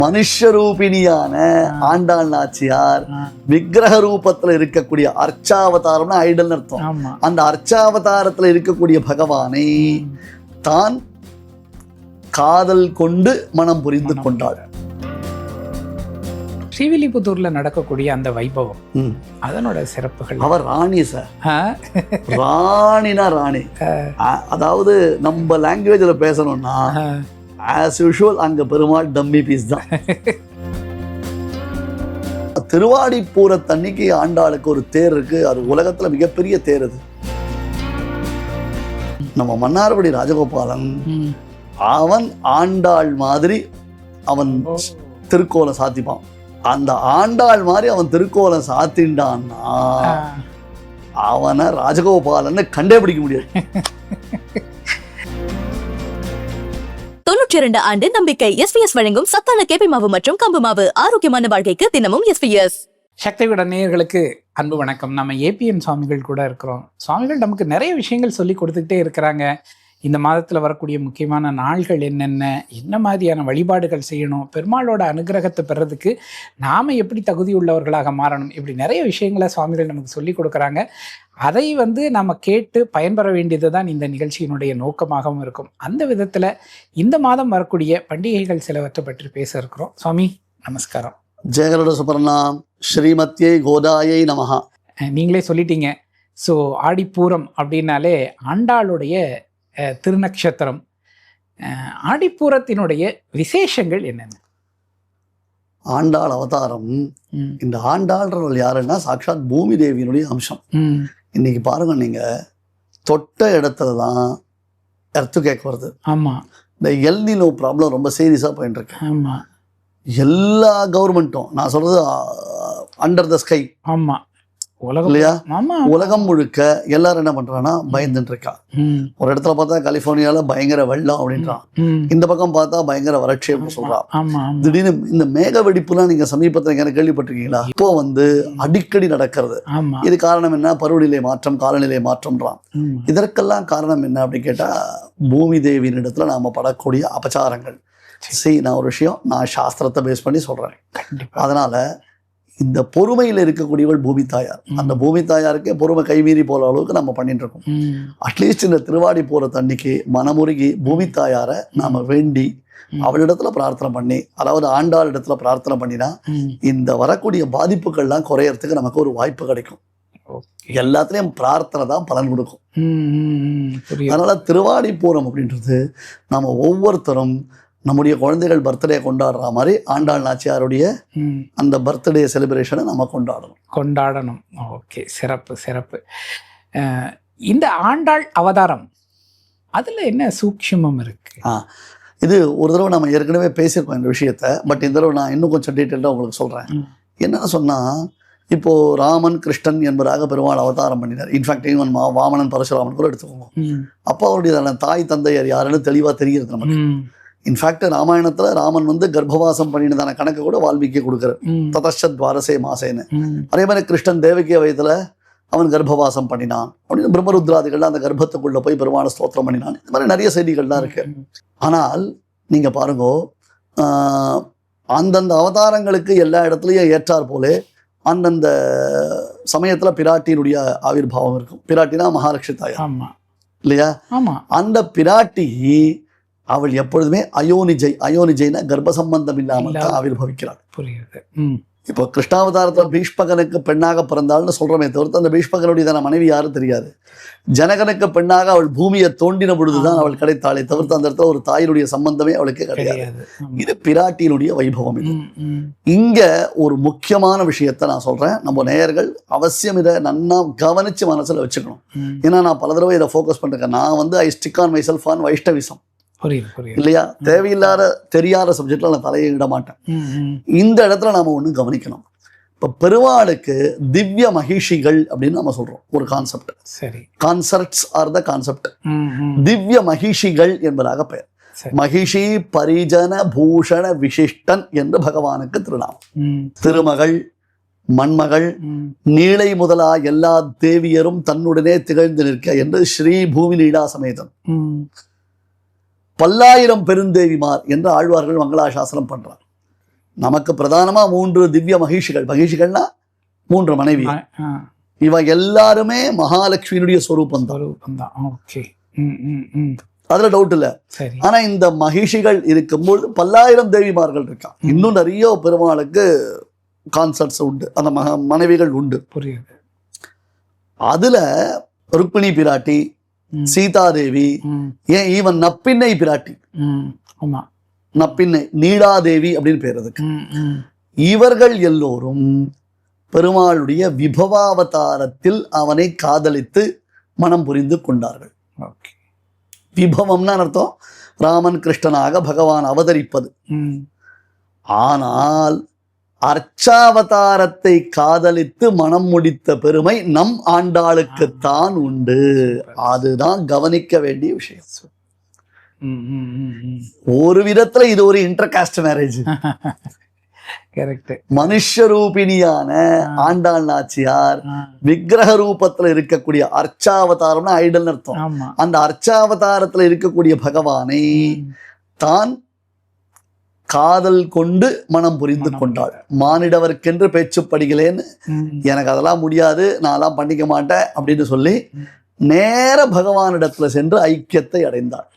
மனுஷரூபிணியான ஆண்டாள் நாச்சியார் விக்கிரக ரூபத்துல இருக்கக்கூடிய அர்ச்சாவதாரம்னா ஐடல் அர்த்தம். அந்த அர்ச்சாவதாரத்துல இருக்கக்கூடிய பகவானை தான் காதல் கொண்டு மனம் புரிந்து கொண்டாள். ஸ்ரீவில்லிபுத்தூர்ல நடக்கக்கூடிய அந்த வைபவம், அதனோட சிறப்புகள். அவர் ராணி சார், ராணினா ராணி. அதாவது நம்ம லாங்குவேஜ்ல பேசணும்னா as usual அங்க பெருமாள் டம்மி பீஸ் தான். திருவாடிப்பூரத்தன்னைக்கு ஆண்டாளுக்கு ஒரு தேர் இருக்கு. அது உலகத்துல மிகப்பெரிய தேர். அது நம்ம மன்னார்குடி ராஜகோபாலன், அவன் ஆண்டாள் மாதிரி அவன் திருக்கோலம் சாத்திப்பான். அந்த ஆண்டாள் மாதிரி அவன் திருக்கோலம் சாத்தின்டான்னா அவனை ராஜகோபாலன்னு கண்டே பிடிக்க முடியாது. 92 ஆண்டு நம்பிக்கை. எஸ்பிஎஸ் வழங்கும் சத்தான கேப்பை மாவு மற்றும் கம்பு மாவு. ஆரோக்கியமான வாழ்க்கைக்கு தினமும் எஸ்பிஎஸ். சக்தி விட நேயர்களுக்கு அன்பு வணக்கம். நம்ம ஏபிஎன் சுவாமிகள் கூட இருக்கிறோம். சுவாமிகள் நமக்கு நிறைய விஷயங்கள் சொல்லி கொடுத்துக்கிட்டே இருக்கிறாங்க. இந்த மாதத்தில் வரக்கூடிய முக்கியமான நாள்கள் என்னென்ன, என்ன மாதிரியான வழிபாடுகள் செய்யணும், பெருமாளோட அனுகிரகத்தை பெறதுக்கு நாம் எப்படி தகுதி உள்ளவர்களாக மாறணும், இப்படி நிறைய விஷயங்களை சுவாமிகள் நமக்கு சொல்லி கொடுக்குறாங்க. அதை நம்ம கேட்டு பயன்பெற வேண்டியது தான் இந்த நிகழ்ச்சியினுடைய நோக்கமாகவும் இருக்கும். அந்த விதத்தில் இந்த மாதம் வரக்கூடிய பண்டிகைகள் சிலவற்றை பற்றி பேச இருக்கிறோம். சுவாமி நமஸ்காரம். ஜெயகருட சுபர்ணாம் ஸ்ரீமத்யை கோதாயை நமஹா. நீங்களே சொல்லிட்டீங்க. ஸோ ஆடிப்பூரம் அப்படின்னாலே ஆண்டாளுடைய திருநக்ஷத்திரம். ஆடிப்பூரத்தினுடைய விசேஷங்கள் என்னென்ன? ஆண்டாள் அவதாரம். இந்த ஆண்டாள்ன்றவள் யாருன்னா சாட்சாத் பூமி தேவியினுடைய அம்சம். இன்னைக்கு பாருங்க, நீங்க தொட்ட இடத்துல தான் எர்த்து கேட்க வருது. ஆமா, இந்த எல்னினோ ப்ராப்ளம் ரொம்ப சீரியஸா போயிட்டு இருக்கு. ஆமா, எல்லா கவர்மெண்ட்டும், நான் சொல்றது அண்டர் த ஸ்கை. ஆமா, உலகம் இல்லையா? ஆமா, உலகம் முழுக்க எல்லாரும் என்ன பண்றான்னா பயந்துட்டு இருக்கா. ஒரு இடத்துல பார்த்தா கலிபோர்னியால பயங்கர வெள்ளம் அப்படின்றான், இந்த பக்கம் பார்த்தா பயங்கர வறட்சி அப்படின்னு சொல்றான். திடீர்னு இந்த மேக வெடிப்புலாம் நீங்க சமீபத்துல எனக்கு கேள்விப்பட்டிருக்கீங்களா? இப்போ அடிக்கடி நடக்கிறது. இது காரணம் என்ன? பருவநிலை மாற்றம், காலநிலை மாற்றம்ன்றான். இதற்கெல்லாம் காரணம் என்ன அப்படின்னு கேட்டா பூமி தேவியின் இடத்துல நாம படக்கூடிய அபச்சாரங்கள். நான் ஒரு விஷயம் நான் சாஸ்திரத்தை பேஸ் பண்ணி சொல்றேன். அதனால இந்த பொறுமையில் இருக்கக்கூடியவள் பூமி தாயார். அந்த பூமி தாயாருக்கே பொறுமை கைமீறி போற அளவுக்கு நம்ம பண்ணிட்டு இருக்கோம். அட்லீஸ்ட் இந்த திருவாடி போற தண்ணிக்கு மனமுருகி பூமி தாயாரை நாம வேண்டி அவளிடத்துல பிரார்த்தனை பண்ணி, அதாவது ஆண்டாள் இடத்துல பிரார்த்தனை பண்ணினா இந்த வரக்கூடிய பாதிப்புகள்லாம் குறையறதுக்கு நமக்கு ஒரு வாய்ப்பு கிடைக்கும். எல்லாத்துலயும் பிரார்த்தனை தான் பலன் கொடுக்கும். அதனால திருவாடிப்பூரம் அப்படின்றது நாம ஒவ்வொருத்தரும் நம்முடைய குழந்தைகள் பர்த்டே கொண்டாடுற மாதிரி ஆண்டாள் நாச்சியாருடைய அந்த பர்த்டே செலிப்ரேஷனை நம்ம கொண்டாடணும். ஓகே, சிறப்பு சிறப்பு. இந்த ஆண்டாள் அவதாரம் அதுல என்ன சூக்ஷ்மம் இருக்கு? இது ஒரு தடவை நம்ம ஏற்கனவே பேசியிருக்கோம் இந்த விஷயத்த. பட் இந்த தடவை நான் இன்னும் கொஞ்சம் டீட்டெயிலாக உங்களுக்கு சொல்றேன். என்னன்னு சொன்னா, இப்போ ராமன் கிருஷ்ணன் என்பதாக பெருமாள் அவதாரம் பண்ணினார். இன்ஃபேக்ட் ஈவன் வாமனன் பரசுராமன் கூட எடுத்துக்கோங்க. அப்போ அவருடைய தாய் தந்தையர் யாருன்னு தெளிவா தெரிகிறது நமக்கு. இன்ஃபேக்ட் ராமாயணத்துல ராமன் கர்ப்பவாசம் பண்ணினதான கணக்கு கூட வால்மீகி கொடுக்குறார். ததச்சத் துவாரசே மாசேன்னு. அதே மாதிரி கிருஷ்ணன் தேவகிய வயதுல அவன் கர்ப்பவாசம் பண்ணினான் அப்படின்னு பிரம்மருத்ராதிகள்லாம் அந்த கர்ப்பத்துக்குள்ள போய் பெருமாளை ஸ்தோத்திரம் பண்ணினான். இந்த மாதிரி நிறைய செய்திகள்லாம் இருக்கு. ஆனால் நீங்க பாருங்க, அந்தந்த அவதாரங்களுக்கு எல்லா இடத்துலயும் ஏற்றார் போலே அந்தந்த சமயத்துல பிராட்டியினுடைய ஆவிர்வாவம் இருக்கும். பிராட்டினா மகாலட்சுமி தாயார் இல்லையா? அந்த பிராட்டி அவள் எப்பொழுதுமே அயோனிஜைனா கர்ப்ப சம்பந்தம் இல்லாமல் தான் ஆவிர்வவிக்கிறாள். இப்போ கிருஷ்ணாவதாரத்தில் பீஷ்மகனுக்கு பெண்ணாக பிறந்தாள்னு சொல்றமே தவிர்த்து அந்த பீஷ்மகனுடைய மனைவி யாரும் தெரியாது. ஜனகனுக்கு பெண்ணாக அவள் பூமியை தோண்டின பொழுதுதான் அவள் கிடைத்தாளே தவிர்த்து அந்த இடத்துல ஒரு தாயினுடைய சம்பந்தமே அவளுக்கு கிடையாது. இது பிராட்டியினுடைய வைபவம். இது இங்க ஒரு முக்கியமான விஷயத்த நான் சொல்றேன். நம்ம நேயர்கள் அவசியம் இதை நன்னா கவனிச்சு மனசுல வச்சுக்கணும். ஏன்னா நான் பல தடவை இதை ஃபோக்கஸ் பண்ணிருக்கேன். நான் ஐ stick on my self on வைஷ்ணவிசம் இல்லையா? தேவையில்லாத தெரியாத சப்ஜெக்ட்ல நான் தலையிட மாட்டேன். இந்த இடத்துல நாம ஒண்ணு கவனிக்கணும். இப்ப பெருமாளுக்கு திவ்ய மகிஷிகள் அப்படின்னு நம்ம சொல்றோம். ஒரு கான்செப்ட். சரி, கான்செப்ட்ஸ் ஆர் த கான்செப்ட். திவ்ய மகிஷிகள் என்பதாக பெயர். மகிஷி பரிஜன பூஷண விசிஷ்டன் என்று பகவானுக்கு திருநாமம். திருமகள், மண்மகள், நீளை முதலா எல்லா தேவியரும் தன்னுடனே திகழ்ந்து நிற்க என்று ஸ்ரீ பூமி லீலா சமேதம். பல்லாயிரம் பெருந்தேவிமார் என்று ஆழ்வார்கள் மங்களாசாசனம் பண்றார். நமக்கு பிரதானமா 3 திவ்ய மகிஷிகள்னா 3 மனைவி. இவ எல்லாருமே மகாலட்சுமியினுடைய ஸ்வரூபம் தான். அதுல டவுட் இல்ல. ஆனா இந்த மகிஷிகள் இருக்கும்போது 10,000 தேவிமார்கள் இருக்கா. இன்னும் நிறைய பெருமாளுக்கு கான்செப்ட்ஸ் உண்டு, அந்த மனைவிகள் உண்டு. புரியுது. அதுல ருக்மிணி பிராட்டி, சீதாதேவி, ஏன் ஈவன் நப்பிண்ணை பிராட்டி, நப்பிண்ணை நீலாதேவி அப்படின்னு பேர் அதுக்கு. இவர்கள் எல்லோரும் பெருமாளுடைய விபவாவதாரத்தில் அவனை காதலித்து மனம் புரிந்து கொண்டார்கள். விபவம்னா அர்த்தம் ராமன் கிருஷ்ணனாக பகவான் அவதரிப்பது. ஆனால் அர்ச்சாவதாரத்தை காதலித்து மனம் முடித்த பெருமை நம் ஆண்டாளுக்குத்தான் உண்டு. அதுதான் கவனிக்க வேண்டிய விஷயம். ஒரு விதத்துல இது ஒரு இன்டர்காஸ்ட் மேரேஜ். மனுஷரூபிணியான ஆண்டாள் நாச்சியார் விக்கிரக ரூபத்துல இருக்கக்கூடிய அர்ச்சாவதாரம்னா ஐடல் அர்த்தம். அந்த அர்ச்சாவதாரத்துல இருக்கக்கூடிய பகவானை தான் காதல் கொண்டு மனம் புரிந்து கொண்டாள். மானிடவர்க்கென்று பேச்சுப்படுகிறேன்னு, எனக்கு அதெல்லாம் முடியாது, நான் எல்லாம் பண்ணிக்க மாட்டேன் அப்படின்னு சொல்லி நேர பகவானிடத்துல சென்று ஐக்கியத்தை அடைந்தாள்.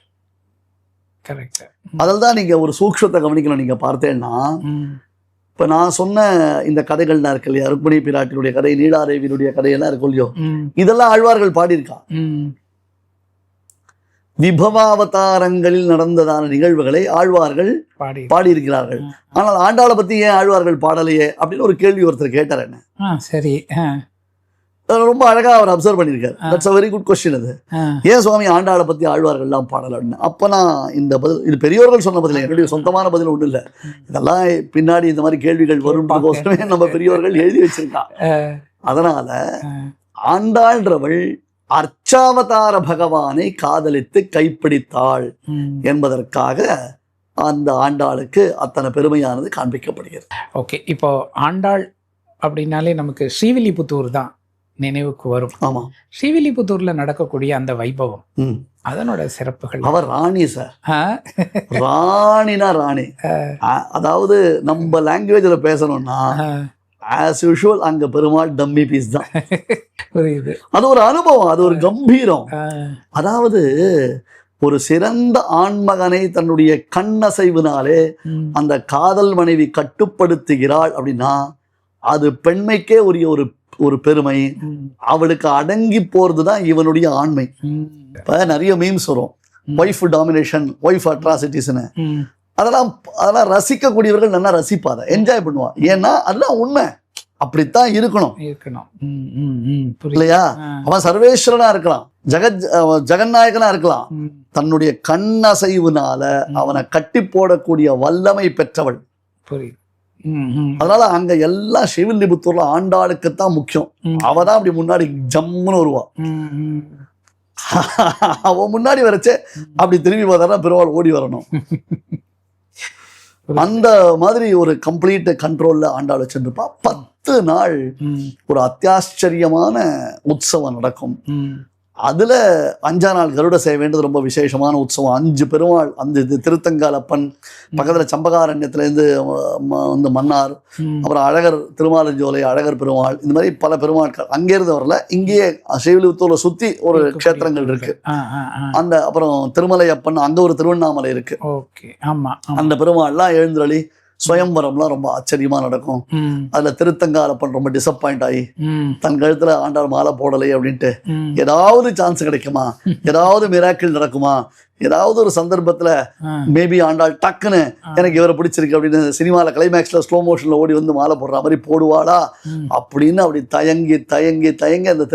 அதில் தான் நீங்க ஒரு சூக்ஷத்தை கவனிக்கணும். நீங்க பார்த்தேன்னா இப்ப நான் சொன்ன இந்த கதைகள்லாம் இருக்கு இல்லையா, ருக்மிணி பிராட்டினுடைய கதை, நீலாதேவியினுடைய கதையெல்லாம் இருக்கும் இல்லையோ, இதெல்லாம் ஆழ்வார்கள் பாடியிருக்கா. விபவாவதாரங்களில் நடந்ததான நிகழ்வுகளை ஆழ்வார்கள் பாடியிருக்கிறார்கள். ஆனால் ஆண்டாளை பத்தி ஏன் ஆழ்வார்கள் பாடலையே அப்படின்னு ஒரு கேள்வி ஒருத்தர் கேட்டார் என்ன. சரி, ரொம்ப அழகா அவர் அப்சர்வ் பண்ணியிருக்காரு. That's a very good question. அது ஏன் சுவாமி ஆண்டாளை பத்தி ஆழ்வார்கள் எல்லாம் பாடல அப்படின்னு. அப்ப நான் இந்த பதில், இது பெரியோர்கள் சொன்ன பதில், என்னுடைய சொந்தமான பதில் ஒன்றும் இல்லை. இதெல்லாம் பின்னாடி இந்த மாதிரி கேள்விகள் வரும்போதுமே நம்ம பெரியோர்கள் எழுதி வச்சிருக்கான். அதனால ஆண்டாள்ன்றவள் அர்ச்சாவதார பகவானை காதலித்து கைப்பிடித்தாள் என்பதற்காக அந்த ஆண்டாளுக்கு அத்தனை பெருமையானது காண்பிக்கப்படுகிறது. ஓகே, இப்போ ஆண்டாள் அப்படின்னாலே நமக்கு ஸ்ரீவில்லிபுத்தூர் தான் நினைவுக்கு வரும். ஆமா, ஸ்ரீவில்லிபுத்தூர்ல நடக்கக்கூடிய அந்த வைபவம், அதனோட சிறப்புகள். அவர் ராணி சார், ராணினா ராணி. அதாவது நம்ம லாங்குவேஜ்ல பேசணும்னா as usual அங்க பெருமாள் டம்மி பீஸ் தான். புரியுது. அது ஒரு அனுபவம், அது ஒரு கம்பீரம். அதாவது ஒரு சிறந்த ஆண்மகனை தன்னுடைய கண்ணசைவினாலே அந்த காதல் மனைவி கட்டுப்படுத்துகிறாள் அப்படின்னா அது பெண்மைக்கே உரிய ஒரு பெருமை. அவளுக்கு அடங்கி போறதுதான் இவனுடைய ஆண்மை. இப்ப நிறைய மீம்ஸ் வரும், ஒய்ஃப் டாமினேஷன், ஒய்ஃப் அட்ராசிட்டிஸ்னு. அதெல்லாம் ரசிக்கக்கூடியவர்கள் நல்லா ரசிப்பாத, என்ஜாய் பண்ணுவா. ஏன்னா அதெல்லாம் உண்மை, அப்படித்தான் இருக்கணும் இல்லையா. அவன் சர்வேஸ்வரனா இருக்கலாம், ஜெகநாயகனா இருக்கலாம், தன்னுடைய கண்ணசைவுனால அவனை கட்டி போடக்கூடிய வல்லமை பெற்றவள். அதனால அங்க எல்லாம் ஸ்ரீவில்லிபுத்தூர்ல ஆண்டாளுக்குத்தான் முக்கியம். அவதான் அப்படி முன்னாடி ஜம்முன்னு வருவா. அவன் முன்னாடி வரைச்சே அப்படி திரும்பி பார்த்தா பெருமாள் ஓடி வரணும். அந்த மாதிரி ஒரு கம்ப்ளீட் கண்ட்ரோல்ல ஆண்டாள் வச்சிருப்பா. 10 நாள் ஒரு அத்தியாச்சரியமான உற்சவம் நடக்கும். அதுல 5ஆம் நாள் கருட சேவைன்றது ரொம்ப விசேஷமான உற்சவம். 5 பெருமாள், அந்த திருத்தங்காலப்பன், பக்கத்துல சம்பகாரண்யத்துல இருந்து வந்து மன்னார், அப்புறம் அழகர், திருமாலஞ்சோலை அழகர் பெருமாள், இந்த மாதிரி பல பெருமாட்கள் அங்கிருந்து வரல. இங்கேயே ஸ்ரீவில்லிபுத்தூர்ல சுத்தி ஒரு க்ஷேத்திரங்கள் இருக்கு. அந்த அப்புறம் திருமலையப்பன், அங்க ஒரு திருவண்ணாமலை இருக்கு. அந்த பெருமாள்லாம் எழுந்தருளி ஸ்வயம்வரம்லாம் ரொம்ப ஆச்சரியமா நடக்கும். அதுல திருத்தங்காலப்பன் ரொம்ப டிசப்பாயிண்ட் ஆகி தன் கழுத்துல ஆண்டாள் மாலை போடலை அப்படின்ட்டு ஏதாவது சான்ஸ் கிடைக்குமா, ஏதாவது மிராக்கிள் நடக்குமா, ஏதாவது ஒரு சந்தர்ப்பத்துல மேபி ஆண்டாள் டக்குன்னு எனக்கு இவரை பிடிச்சிருக்கு அப்படின்னு சினிமால கிளைமேக்ஸ்ல ஸ்லோ மோஷன்ல ஓடி வந்து மாலை போடுற மாதிரி போடுவாளா அப்படின்னு அப்படி தயங்கி தயங்கி தயங்கி அந்த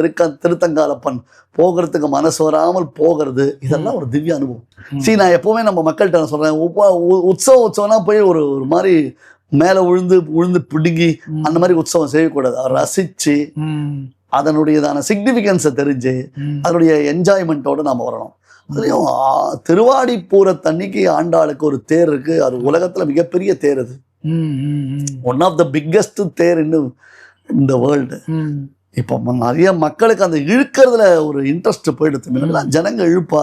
திருத்தங்காலப்பன் போகிறதுக்கு மனசு வராமல் போகிறது. இதெல்லாம் ஒரு திவ்ய அனுபவம். நான் எப்பவுமே நம்ம மக்கள்கிட்ட நான் சொல்றேன், உற்சவம்னா போய் ஒரு மாதிரி மேல உழுந்து பிடுங்கி அந்த மாதிரி உற்சவம் செய்யக்கூடாது. ரசிச்சு அதனுடையதான சிக்னிஃபிகன்ஸை தெரிஞ்சு அதனுடைய என்ஜாய்மெண்ட்டோட நாம வரணும். அதுலயும் திருவாடிப்பூரத்தன்னைக்கு ஆண்டாளுக்கு ஒரு தேர் இருக்கு. அது உலகத்துல மிகப்பெரிய தேர். அது ஒன் ஆஃப் த பிக்கஸ்ட் தேர் இன் த வேர்ல்டு. இப்போ நிறைய மக்களுக்கு அந்த இழுக்கிறதுல ஒரு இன்ட்ரெஸ்ட் போயிடுது. முன்னாடி ஜனங்க இழுப்பா,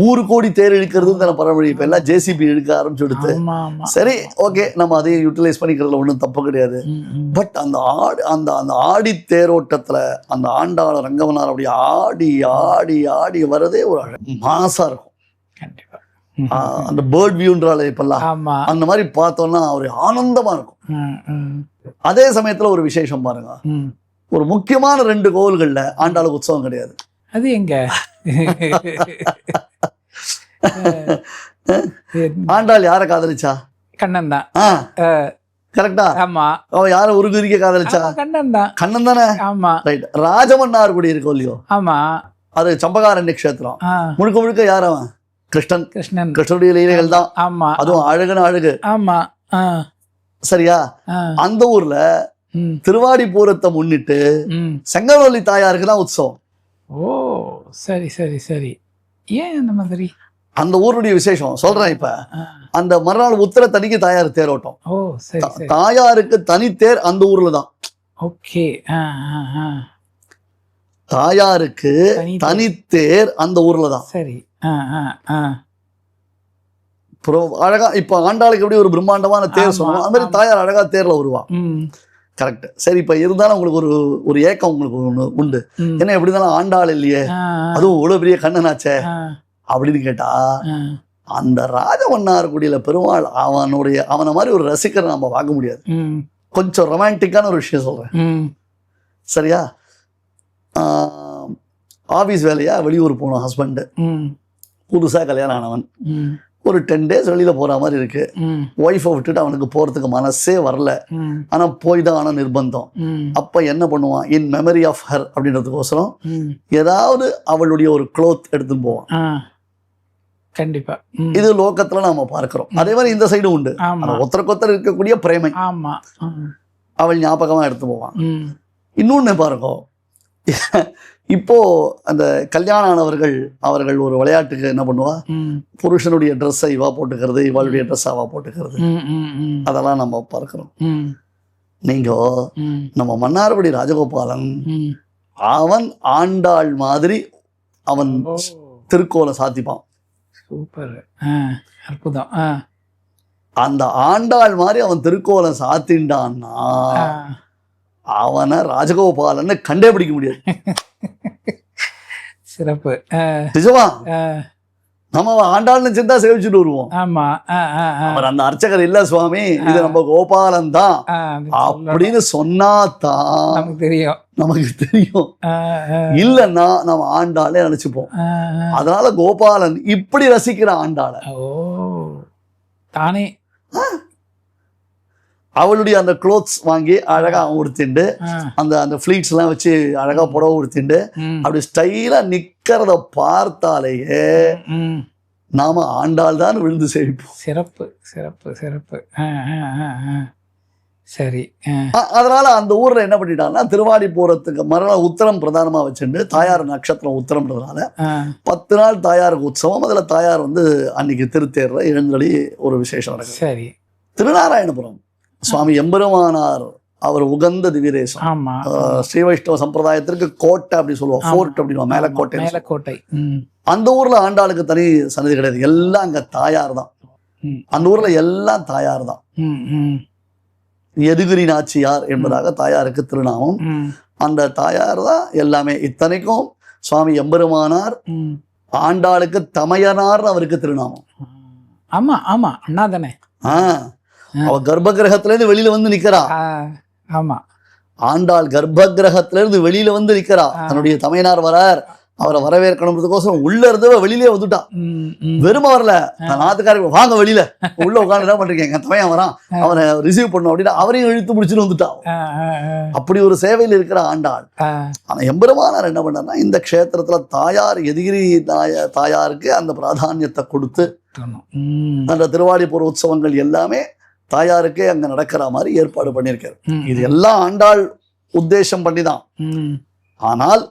ஊரு கோடி தேர் இழுக்கிறது தானே பரவழி. இப்போ எல்லாம் ஜேசிபி இழுக்க ஆரம்பிச்சுடுது. சரி, ஓகே, நம்ம அதையும் யூட்டிலைஸ் பண்ணிக்கிறதுல ஒன்றும் தப்பு கிடையாது. பட் அந்த அந்த ஆடி தேரோட்டத்துல அந்த ஆண்டாள ரங்கவனார் அப்படி ஆடி ஆடி ஆடி வரதே ஒரு மாசா இருக்கும். அந்த பேர்ட் வியூன்றால இப்பெல்லாம் அந்த மாதிரி பார்த்தோம்னா ஒரு ஆனந்தமா இருக்கும். அதே சமயத்துல ஒரு விசேஷம் பாருங்க, ஒரு முக்கியமான 2 கோவில்கள்ல ஆண்டாளுக்கு உற்சவம் கிடையாது. அது எங்க? ஆண்டாள் யார காதலிச்சா? கண்ணன் தான். கரெக்டா? ஆமா. அவ யார உருகுரிக்க காதலிச்சா? கண்ணன் தான். கண்ணன் தானே? ஆமா. ரைட். ராஜமன்னார் குடி இருக்கும் இல்லையோ? ஆமா. அது சம்பகாரண்ய கஷேத்திரம். முழுக்க முழுக்க யார் அவன்? கிருஷ்ணன். கிருஷ்ணனுடைய லீலைகள் தான். ஆமா. அதுவும் அழகுன்னு அழகு. ஆமா. சரியா? அந்த ஊர்ல திருவாடிபூரத்தை முன்னிட்டு செங்கல்வள்ளி தாயாருக்கு தான் உற்சவம். ஓ, சரி சரி சரி. ஏன் அந்த மாதிரி? அந்த ஊருடைய விசேஷம் சொல்றேன். இப்ப அந்த மறுநாள் உத்தர தனிக்கு தாயார் தேரோட்டம். ஓ, சரி. தாயாருக்கு தனி தேர் அந்த ஊர்ல தான். ஓகே. தாயாருக்கு தனி தேர் அந்த ஊர்ல தான். சரி. அழகா இப்ப ஆண்டாளுக்கு எப்படி ஒரு பிரம்மாண்டமான தேர் சொல்லுவோம், அது மாதிரி தாயார் அழகா தேர்ல வருவா. கரெக்ட். சரி, இப்ப இருந்தாலும் உங்களுக்கு ஒரு ஏக்கம் உங்களுக்கு ஒண்ணு உண்டு. என்ன எப்படி இருந்தாலும் ஆண்டாள் இல்லையே, அதுவும் இவ்வளவு பெரிய கண்ணனாச்சே அப்படின்னு கேட்டா, அந்த ராஜமன்னார்குடியில பெருமாள் அவனை மாதிரி ஒரு ரசிகரை நம்ம பார்க்க முடியாது. கொஞ்சம் ரொமான்டிக்கான ஒரு விஷயம் சொல்றேன். சரியா? ஆபீஸ் வேலையா வெளியூர் போனோம். ஹஸ்பண்ட் புதுசா கல்யாணம் ஆனவன். ஒரு 10 days வெளியில போற மாதிரி இருக்கு. ஒய்ஃபை விட்டுட்டு அவனுக்கு போறதுக்கு மனசே வரல. ஆனா போய் தான் ஆன நிர்பந்தம். அப்ப என்ன பண்ணுவான்? இன் மெமரி ஆஃப் ஹர் அப்படின்றதுக்கோசரம் ஏதாவது அவளுடைய ஒரு க்ளோத் எடுத்துன்னு போவான். கண்டிப்பா. இது லோகத்துல நாம பார்க்கிறோம். அதே மாதிரி இந்த சைடு உண்டு. ஒருத்தருக்கொத்தர் இருக்கக்கூடிய பிரேமை அவள் ஞாபகமா எடுத்து போவான். இன்னொன்னு பாருங்க, இப்போ அந்த கல்யாணம் ஆனவர்கள் அவர்கள் ஒரு விளையாட்டுக்கு என்ன பண்ணுவா, புருஷனுடைய ட்ரெஸ்ஸை இவா போட்டுக்கிறது, இவளுடைய ட்ரெஸ் அவா போட்டுக்கிறது, அதெல்லாம் நம்ம பார்க்கிறோம். நீங்க நம்ம மன்னார்குடி ராஜகோபாலன் அவன் ஆண்டாள் மாதிரி அவன் திருக்கோலை சாத்திப்பான். சூப்பர், அற்புதம். அந்த ஆண்டாள் மாதிரி அவன் திருக்கோலம் சாத்தின்டான்னா அவனை ராஜகோபாலன்னு கண்டே பிடிக்க முடியாது. சிறப்பு. நிஜமா? நம்ம ஆண்டாள்னு சிந்தா சேவிச்சுட்டு வருவோம். ஆமா. அவர் அந்த அர்ச்சகர் இல்ல சுவாமி, இது நம்ம கோபாலன் தான் அப்படின்னு சொன்னாதான் நமக்கு தெரியும். இல்லன்னா நம்ம ஆண்டாளே நினைச்சுப்போம். அதனால கோபாலன் இப்படி ரசிக்கிற ஆண்டாள தானே அவளுடைய அந்த க்ளோத்ஸ் வாங்கி அழகா உடுத்திண்டு, அந்த அந்த ஃபிளீட்ஸ் எல்லாம் வச்சு அழகா புடவை உடுத்திண்டு அப்படி ஸ்டைலா நிக்கிறத பார்த்தாலேயே நாம ஆண்டாள் தான் விழுந்து சேவிப்போம். சிறப்பு சிறப்பு சிறப்பு. சரி. அதனால அந்த ஊர்ல என்ன பண்ணிட்டாங்கன்னா, திருவாடி போறதுக்கு மறுநாள் உத்தரம் பிரதானமா வச்சுட்டு, தாயார் நட்சத்திரம் உத்தரம்ன்றதுனால 10 நாள் தாயாருக்கு உற்சவம். அதுல தாயார் அன்னைக்கு திருத்தேர்ல எழுந்தொழி ஒரு விசேஷம் நடக்கும். சரி. திருநாராயணபுரம் சுவாமி எம்பெருமானார் அவர் உகந்த திவ்யதேசம். ஸ்ரீ வைஷ்ணவ சம்பிரதாயத்திற்கு கோட்டை அப்படி சொல்லுவோம், ஃபோர்ட் அப்படின்னு, மேலக்கோட்டை. அந்த ஊர்ல ஆண்டாளுக்கு தனி சன்னதி கிடையாது, எல்லாம் அங்க தாயார் தான். அந்த ஊர்ல எல்லாம் தாயார் தான். எதுகிரி நாச்சியார் என்பதாக தாயாருக்கு திருநாமம். அந்த தாயார் தான் எல்லாமே. இத்தனைக்கும் சுவாமி எம்பெருமானார் ஆண்டாளுக்கு தமையனார் அவருக்கு திருநாமம். ஆமா ஆமா, அண்ணா தானே. அவ கர்ப்ப கிரகத்துல இருந்து வெளியில வந்து நிக்கிறா. ஆமா, ஆண்டாள் கர்ப்ப கிரகத்துல இருந்து வெளியில வந்து நிக்கிறா. தன்னுடைய தமையனார் வரார், அவரை வரவேற்கணும்ன்றதுக்கோசரம் உள்ள இருந்தவ வெளியிலே வந்துட்டான். வெறும வரல, நாத்துக்காரங்க வாங்க வெளியில உள்ள உட்காந்து என்ன பண்றீங்க, எங்க தமையன் வரான், அவனை ரிசீவ் பண்ணும் அப்படின்னு அவரையும் இழுத்து முடிச்சுட்டு வந்துட்டான். அப்படி ஒரு சேவையில் இருக்கிற ஆண்டாள். ஆனா எம்பெருமானார் என்ன பண்ணார்னா, இந்த க்ஷேத்திரத்துல தாயார் எதிரி தாயாருக்கு அந்த பிராதானியத்தை கொடுத்து அந்த திருவாடிபுர உற்சவங்கள் எல்லாமே தாயாருக்கே அங்க நடக்கிற மாதிரி ஏற்பாடு பண்ணியிருக்காரு. இது எல்லாம் ஆண்டாள் உத்தேசம் பண்ணிதான். ஆனால்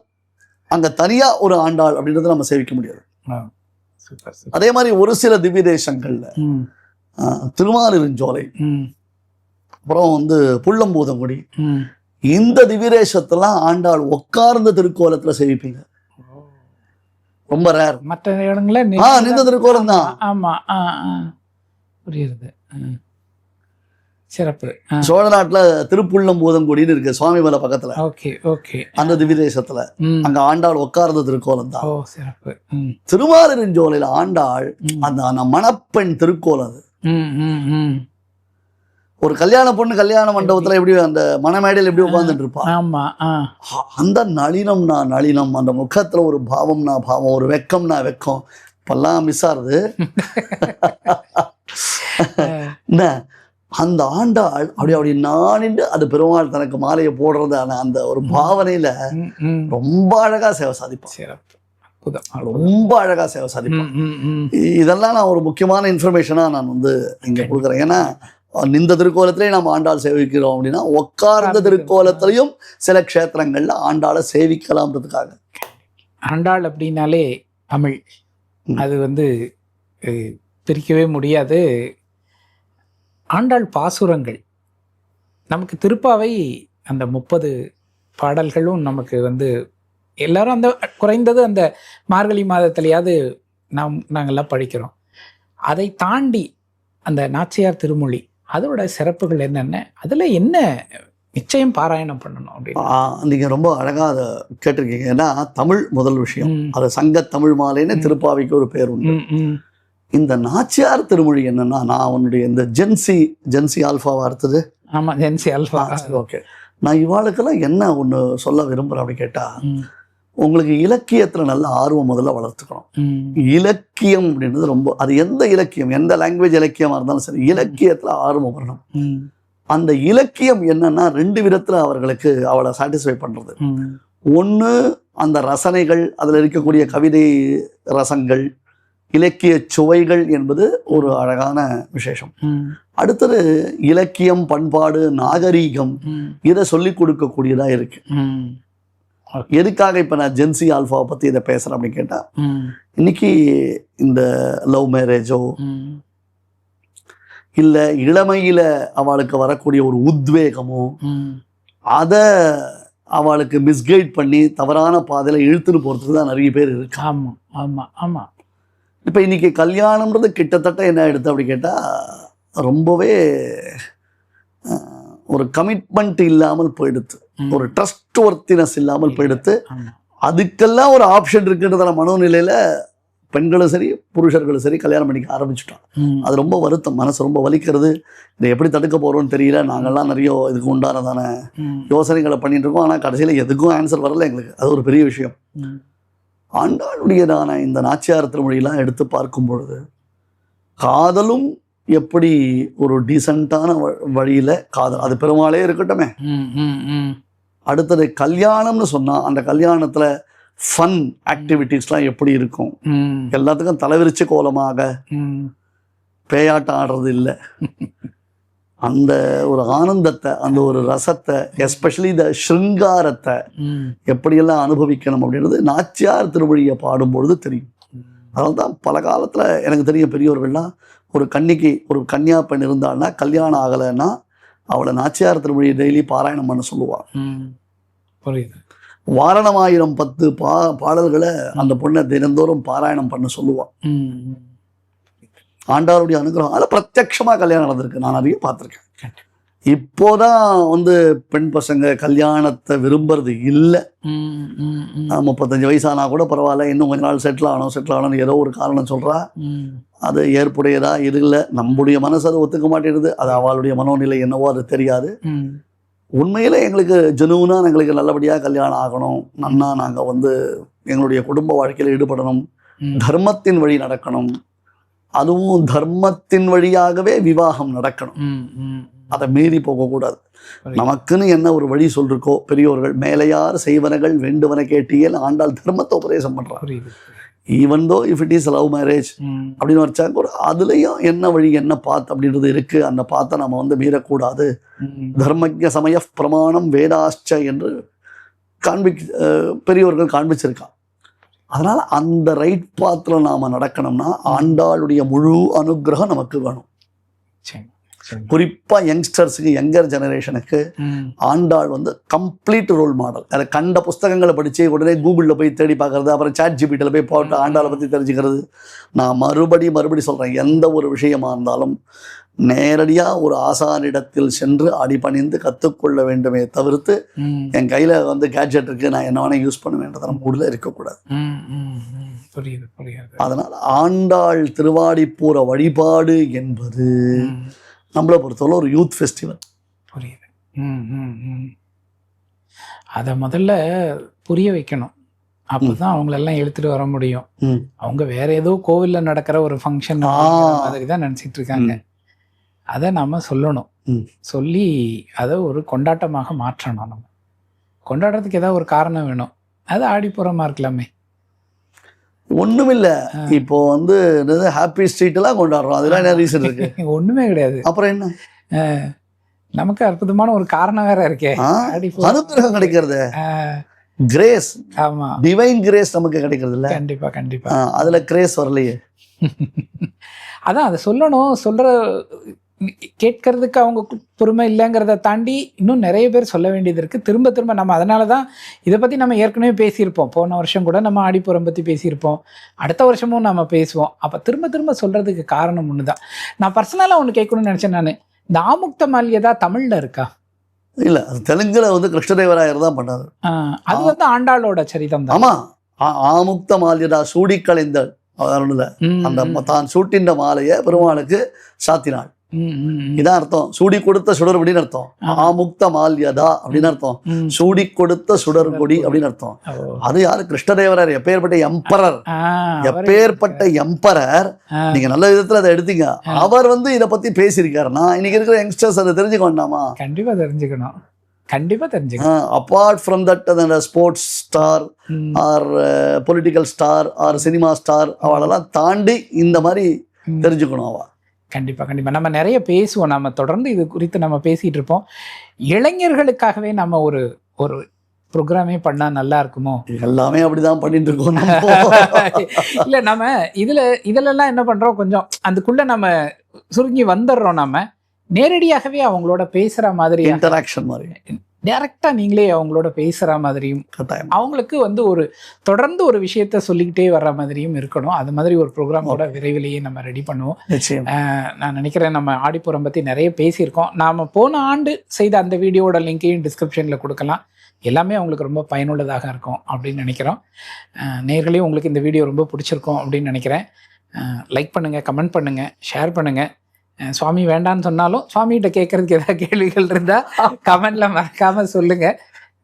அங்க தனியா ஒரு ஆண்டாள் அப்படின்றத நம்ம சேவிக்க முடியாது. அதே மாதிரி ஒரு சில திவ்ய தேசங்கள்ல திருமாலிருஞ்சோலை, அப்புறம் புள்ளம்பூதங்குடி, இந்த திவ்யதேசத்தெல்லாம் ஆண்டாள் உட்கார்ந்த திருக்கோலத்துல சேவிப்பீங்க. ரொம்ப ரேர். மற்ற இடங்கள நின்ற திருக்கோலம் தான். ஆமா, புரியுது. சிறப்பு. சோழ நாட்டுல திருப்புள்ளம்பூதங்குடின்னு இருக்கு, சுவாமி மலை பக்கத்துல. Okay okay. அந்த திவ்யதேசத்துல அங்க ஆண்டாள் உட்கார்ந்த திருக்கோலம் தான். சிறப்பு. திருமாலிருஞ்சோலையில ஆண்டாள் அந்த மணப்பெண் திருக்கோலம் அது. ஒரு கல்யாண பொண்ணு கல்யாண மண்டபத்துல எப்படி அந்த மணமேடையில் எப்படி உட்கார்ந்துட்டு இருப்பா, அந்த நளினம்னா நளினம், அந்த முகத்துல ஒரு பாவம்னா பாவம், ஒரு வெக்கம்னா வெக்கம், இப்பெல்லாம் மிஸ் ஆகுது. என்ன அந்த ஆண்டாள் அப்படி நானின்று அது பெருமாள் தனக்கு மாலையை போடுறதான அந்த ஒரு பாவனையில ரொம்ப அழகா சேவை சாதிப்பான். ரொம்ப அழகா சேவை சாதிப்பான். இதெல்லாம் நான் ஒரு முக்கியமான இன்ஃபர்மேஷனா நான் வந்து இங்க கொடுக்குறேன். ஏன்னா இந்த திருக்கோலத்திலேயே நம்ம ஆண்டாள் சேவிக்கிறோம் அப்படின்னா உட்கார்ந்த திருக்கோலத்திலையும் சில க்ஷேத்திரங்கள்ல ஆண்டாளை சேவிக்கலாம்ன்றதுக்காக. ஆண்டாள் அப்படின்னாலே தமிழ், அது வந்து பிரிக்கவே முடியாது. ஆண்டாள் பாசுரங்கள் நமக்கு திருப்பாவை அந்த 30 பாடல்களும் நமக்கு வந்து எல்லாரும் அந்த குறைந்தது அந்த மார்கழி மாதத்திலேயாவது நாங்கள்லாம் படிக்கிறோம். அதை தாண்டி அந்த நாச்சியார் திருமொழி அதோட சிறப்புகள் என்னென்ன, அதில் என்ன நிச்சயம் பாராயணம் பண்ணணும் அப்படின்னு நீங்கள் ரொம்ப அழகாக அதை கேட்டிருக்கீங்க. ஏன்னா தமிழ் முதல் விஷயம், அது சங்க தமிழ் மாலைன்னு திருப்பாவைக்கு ஒரு பேர் உண்டு. இந்த நாச்சியார் திருமொழி என்னன்னா, நான் அவனுடைய இந்த ஜென்சி ஆல்ஃபாவா அடுத்தது. ஆமாம், ஜென்சி ஆல்ஃபா. ஓகே, நான் இவாளுக்கெல்லாம் என்ன ஒன்று சொல்ல விரும்புகிறேன் அப்படி கேட்டால், உங்களுக்கு இலக்கியத்தில் நல்ல ஆர்வம் முதல்ல வளர்த்துக்கணும். இலக்கியம் அப்படின்றது ரொம்ப, அது எந்த இலக்கியம், எந்த லாங்குவேஜ் இலக்கியமாக இருந்தாலும் சரி, இலக்கியத்தில் ஆர்வம் வரணும். அந்த இலக்கியம் என்னன்னா 2 விதத்தில் அவர்களுக்கு அவளை சாட்டிஸ்ஃபை பண்ணுறது. ஒன்று அந்த ரசனைகள், அதில் இருக்கக்கூடிய கவிதை ரசங்கள், இலக்கிய சுவைகள் என்பது ஒரு அழகான விசேஷம். அடுத்தது இலக்கியம், பண்பாடு, நாகரீகம், இதை சொல்லிக் கொடுக்கக்கூடியதாக இருக்கு. எதுக்காக இப்போ நான் ஜென்சி ஆல்ஃபாவை பற்றி இதை பேசுகிறேன் அப்படின்னு கேட்டால், இன்னைக்கு இந்த லவ் மேரேஜோ இல்லை இளமையில் அவளுக்கு வரக்கூடிய ஒரு உத்வேகமோ, அதை அவளுக்கு மிஸ்கைட் பண்ணி தவறான பாதையில் இழுத்துன்னு போகிறதுக்கு தான் நிறைய பேர் இருக்கு. ஆமாம் ஆமாம் ஆமாம். இப்போ இன்னைக்கு கல்யாணம்ன்றது கிட்டத்தட்ட என்ன எடுத்து அப்படி கேட்டால் ரொம்பவே ஒரு கமிட்மெண்ட் இல்லாமல் போயிடுது, ஒரு ட்ரஸ்ட் ஒர்த்தினஸ் இல்லாமல் போயிடுது. அதுக்கெல்லாம் ஒரு ஆப்ஷன் இருக்குன்றதான மனோநிலையில் பெண்களும் சரி புருஷர்களும் சரி கல்யாணம் பண்ணிக்க ஆரம்பிச்சுட்டோம். அது ரொம்ப வருத்தம், மனசு ரொம்ப வலிக்கிறது. இதை எப்படி தடுக்க போகிறோன்னு தெரியல. நாங்கள்லாம் நிறைய இதுக்கு உண்டானதான யோசனைகளை பண்ணிட்டு இருக்கோம். ஆனால் கடைசியில் எதுக்கும் ஆன்சர் வரல எங்களுக்கு. அது ஒரு பெரிய விஷயம். ஆண்டாளுடையதான இந்த நாச்சியார் திருமொழியெல்லாம் எடுத்து பார்க்கும் பொழுது, காதலும் எப்படி ஒரு டீசெண்டான வழியில் காதல், அது பெருமாளே இருக்கட்டுமே. அடுத்தது கல்யாணம்னு சொன்னால் அந்த கல்யாணத்தில் ஃபன் ஆக்டிவிட்டீஸ்லாம் எப்படி இருக்கும், எல்லாத்துக்கும் தலைவிரிச்சு கோலமாக பேயாட்டம் ஆடுறது இல்லை, அந்த ஒரு ஆனந்தத்தை, அந்த ஒரு ரசத்தை, எஸ்பெஷலி இந்த ஸ்ருங்காரத்தை எப்படியெல்லாம் அனுபவிக்கணும் அப்படின்றது நாச்சியார் திருமொழியை பாடும்பொழுது தெரியும். அதனால தான் பல காலத்தில் எனக்கு தெரிய பெரியவர்கள்லாம் ஒரு கன்னிக்கு ஒரு கன்னியா பெண் இருந்தாள்னா கல்யாணம் ஆகலைன்னா அவளை நாச்சியார் திருமொழியை டெய்லி பாராயணம் பண்ண சொல்லுவாள். புரியுது. வாரணமாயிரம் 10 பாடல்களை அந்த பொண்ணை தினந்தோறும் பாராயணம் பண்ண சொல்லுவாள். ஆண்டாளுடைய அனுகிரகம் அதில் பிரத்யட்சமாக கல்யாணம் நடந்திருக்கு, நான் நிறைய பார்த்துருக்கேன். இப்போதான் வந்து பெண் பசங்க கல்யாணத்தை விரும்புறது இல்லை. 35 வயசானா கூட பரவாயில்ல, இன்னும் கொஞ்ச நாள் செட்டில் ஆகணும்னு ஏதோ ஒரு காரணம் சொல்கிறா. அது ஏற்புடையதா இல்லை, நம்முடைய மனசு அதை ஒத்துக்க மாட்டேங்குது. அது அவளுடைய மனோநிலை என்னவோ அது தெரியாது. உண்மையில் எங்களுக்கு ஜெனுவனாக எங்களுக்கு நல்லபடியாக கல்யாணம் ஆகணும், நன்னா நாங்கள் வந்து எங்களுடைய குடும்ப வாழ்க்கையில் ஈடுபடணும், தர்மத்தின் வழி நடக்கணும், அதுவும் தர்மத்தின் வழியாகவே விவாகம் நடக்கணும், அதை மீறி போகக்கூடாது. நமக்குன்னு என்ன ஒரு வழி சொல்லிருக்கோ பெரியோர்கள், மேலையார் செய்வனகள் வேண்டுவன கேட்டியல் ஆண்டாள் தர்மத்தை உபதேசம் பண்றாங்க. Even though if it is love marriage அப்படின்னு வச்சாங்க கூட அதுலேயும் என்ன வழி என்ன பாத் அப்படின்றது இருக்கு. அந்த பாத்தை நம்ம வந்து மீறக்கூடாது. தர்மஜ சமய பிரமாணம் வேதாச்ச என்று பெரியோர்கள் காண்பிச்சிருக்கான். அதனால அந்த ரைட் பாத்தில் நாம நடக்கணும்னா ஆண்டாளுடைய முழு அனுகிரகம் நமக்கு வேணும். குறிப்பா யங்ஸ்டர்ஸுக்கு, யங்கர் ஜெனரேஷனுக்கு ஆண்டாள் வந்து கம்ப்ளீட் ரோல் மாடல். அதை கண்ட புஸ்தகங்களை படிச்சு உடனே கூகுளில் போய் தேடி பார்க்கறது, அப்புறம் ChatGPTல போய் போட்டு ஆண்டாளை பற்றி தெரிஞ்சுக்கிறது. நான் மறுபடி சொல்றேன், எந்த ஒரு விஷயமா இருந்தாலும் நேரடியாக ஒரு ஆசானிடத்தில் சென்று அடிபணிந்து கற்றுக்கொள்ள வேண்டுமே தவிர்த்து என் கையில் வந்து கேட்ஜெட் இருக்கு நான் என்ன வேணா யூஸ் பண்ணுவேன்றத நம்ம ஊரில் இருக்கக்கூடாது. அதனால் ஆண்டாள் திருவாடிப்பூர வழிபாடு என்பது நம்மளை பொறுத்தவரை ஒரு யூத் ஃபெஸ்டிவல். புரியுது. அதை முதல்ல புரிய வைக்கணும், அப்பதான் அவங்களெல்லாம் எடுத்துட்டு வர முடியும். அவங்க வேற ஏதோ கோவில்ல நடக்கிற ஒரு ஃபங்க்ஷன் மாதிரி தான் நினைச்சிட்டு இருக்காங்க. அதை நாம சொல்லணும், சொல்லி அதை ஒரு கொண்டாட்டமாக மாற்றணும். நம்ம கொண்டாடுறதுக்கு ஏதாவது ஒரு காரணம் வேணும். அது ஆடிப்புறமா இருக்கலாமே. ஒண்ணும் இல்ல, இப்போ வந்து ஹாப்பி ஸ்ட்ரீட் எல்லாம் கொண்டாடுறோம், அதெல்லாம் என்ன ரீசன் இருக்கு? ஒண்ணுமே கிடையாது. அப்புறம் என்ன, நமக்கு அற்புதமான ஒரு காரணம் வேற இருக்கே, அனுகிரகம் கிடைக்கிறது, கிரேஸ். ஆமா, டிவைன் கிரேஸ் நமக்கு கிடைக்கிறது இல்ல? கண்டிப்பா கண்டிப்பா. அதுல கிரேஸ் வரலையே. அதான் அதை சொல்லணும். சொல்ற கேட்கறதுக்கு அவங்க பொறுமை இல்லைங்கிறத தாண்டி இன்னும் நிறைய பேர் சொல்ல வேண்டியது இருக்குது. திரும்ப திரும்ப நம்ம அதனால தான் இதை பற்றி நம்ம ஏற்கனவே பேசியிருப்போம். போன வருஷம் கூட நம்ம ஆடிப்புறம் பற்றி பேசியிருப்போம், அடுத்த வருஷமும் நம்ம பேசுவோம். அப்போ திரும்ப திரும்ப சொல்கிறதுக்கு காரணம் ஒன்று தான். நான் பர்சனலாக ஒன்று கேட்கணும்னு நினச்சேன். நான் இந்த ஆமுக்த மால்யதா தமிழில் இருக்கா? இல்லை, அது தெலுங்குல வந்து கிருஷ்ணதேவராயர் தான் பண்ணாரு. அது வந்து ஆண்டாளோட சரிதம் தான். ஆமாம், ஆமுக்த மால்யதா சூடி கலைந்தல் அந்த தான் சூட்டின்ற மாலையை பெருமாளுக்கு சாத்தினாள். இதான் அர்த்தம். சூடி கொடுத்த சுடர் அப்படின்னு அர்த்தம். ஆமுக்த மால்யதா அப்படின்னு அர்த்தம். சூடி கொடுத்த சுடர் கொடி அப்படின்னு அர்த்தம். அது யாரு? கிருஷ்ணதேவராயர். எப்பேற்பட்ட எம்பரர், எப்பேற்பட்ட எம்பரர். நீங்க நல்ல விதத்துல அதை எடுத்தீங்க. அவர் வந்து இதை பத்தி பேசியிருக்காருன்னா இன்னைக்கு இருக்கிற யங்ஸ்டர்ஸ் அதை தெரிஞ்சுக்க வேண்டாமா? கண்டிப்பா தெரிஞ்சுக்கணும், கண்டிப்பா தெரிஞ்சுக்கணும். அப்பார்ட் ஃப்ரம் தட் அந்த sports star or political star or cinema star அவளெல்லாம் தாண்டி இந்த மாதிரி தெரிஞ்சுக்கணும். அவ கண்டிப்பா கண்டிப்பா. நம்ம நிறைய பேசுவோம், நம்ம தொடர்ந்து இது குறித்து நம்ம பேசிட்டு இருப்போம். இளைஞர்களுக்காகவே நம்ம ஒரு ஒரு ப்ரோக்ராமே பண்ணா நல்லா இருக்குமோ? எல்லாமே அப்படிதான் பண்ணிட்டு இருக்கோம். இல்ல, நம்ம இதுலலாம் என்ன பண்றோம், கொஞ்சம் அதுக்குள்ள நம்ம சுருங்கி வந்துடுறோம். நம்ம நேரடியாகவே அவங்களோட பேசுற மாதிரி, இன்டராக்ஷன் மாதிரி டைரக்டா நீங்களே அவங்களோட பேசுற மாதிரியும், அவங்களுக்கு வந்து ஒரு தொடர்ந்து ஒரு விஷயத்த சொல்லிக்கிட்டே வர்ற மாதிரியும் இருக்கணும். அது மாதிரி ஒரு ப்ரோக்ராமோட விரைவிலேயே நம்ம ரெடி பண்ணுவோம். நான் நினைக்கிறேன் நம்ம ஆடிப்புறம் பத்தி நிறைய பேசியிருக்கோம். நாம போன ஆண்டு செய்த அந்த வீடியோட லிங்கையும் டிஸ்கிரிப்ஷன்ல கொடுக்கலாம். எல்லாமே அவங்களுக்கு ரொம்ப பயனுள்ளதாக இருக்கும் அப்படின்னு நினைக்கிறோம். நேர்களையும் உங்களுக்கு இந்த வீடியோ ரொம்ப பிடிச்சிருக்கும் அப்படின்னு நினைக்கிறேன். லைக் பண்ணுங்க, கமெண்ட் பண்ணுங்க, ஷேர் பண்ணுங்க. சுவாமி வேண்டான்னு சொன்னாலும் சுவாமிகிட்ட கேட்கறதுக்கு ஏதாவது கேள்விகள் இருந்தால் கமெண்ட்ல மறக்காம சொல்லுங்க.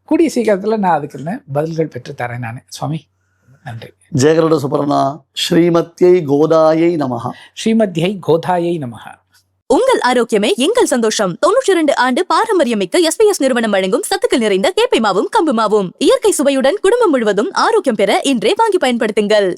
கூடிய சீக்கிரத்தில் நான் அதுக்கு பதில்கள் பெற்று தரேன் நான். சுவாமி நன்றி. ஜெயகருட சுப்பர்ணா. ஸ்ரீமத்யை கோதாயை நமஹ. ஸ்ரீமத்யை கோதாயை நமஹ. உங்கள் ஆரோக்கியமே எங்கள் சந்தோஷம். 92 ஆண்டு பாரம்பரியமிக்க SPS நிறுவனம் வழங்கும் சத்துக்கள் நிறைந்த கேப்பை மாவும் கம்பு மாவும். இயற்கை சுவையுடன் குடும்பம் முழுவதும் ஆரோக்கியம் பெற இன்றே வாங்கி பயன்படுத்துங்கள்.